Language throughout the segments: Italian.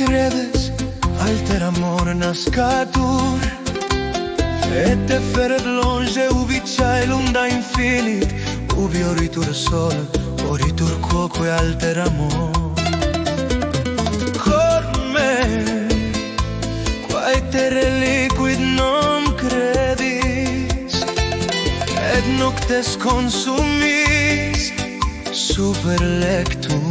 Credes alter amor nascatur e te feret longe ubi c'hai l'onda infinit ubi oritur sol oritur quoque alter amor cor me quae terre liquid non credis et noctes consumis super lectum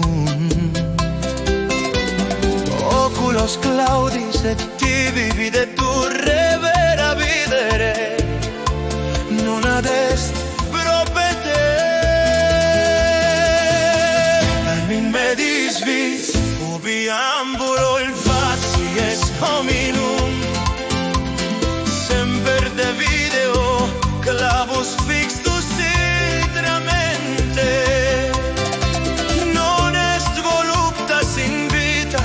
oculos claudis et tibi vide tu revera videre non adest propete in medis vis ubi ambulo il facies hominum semper de video clavus fixtus citramente non est voluptas in vita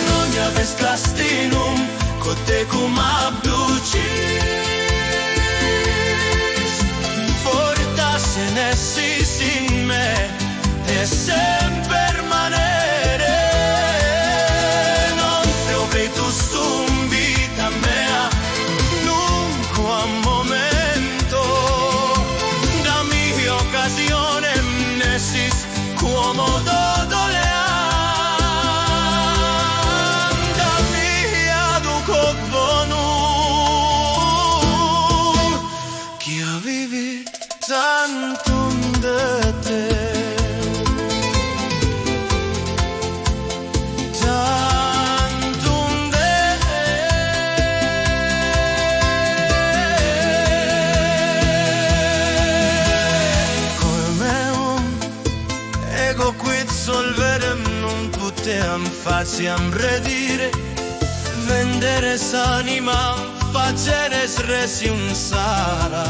non mi avest lastinum cotecum abducis fortasse nessis in me e semper manere non provetus sum vita mea nunquam momento da mia occasione nessis quomo doleam da mia duco bonum chi a vivir tantum de te tantum de cor meum ego quid solverem non puteam faciam redire venderes animam faceres res ium sara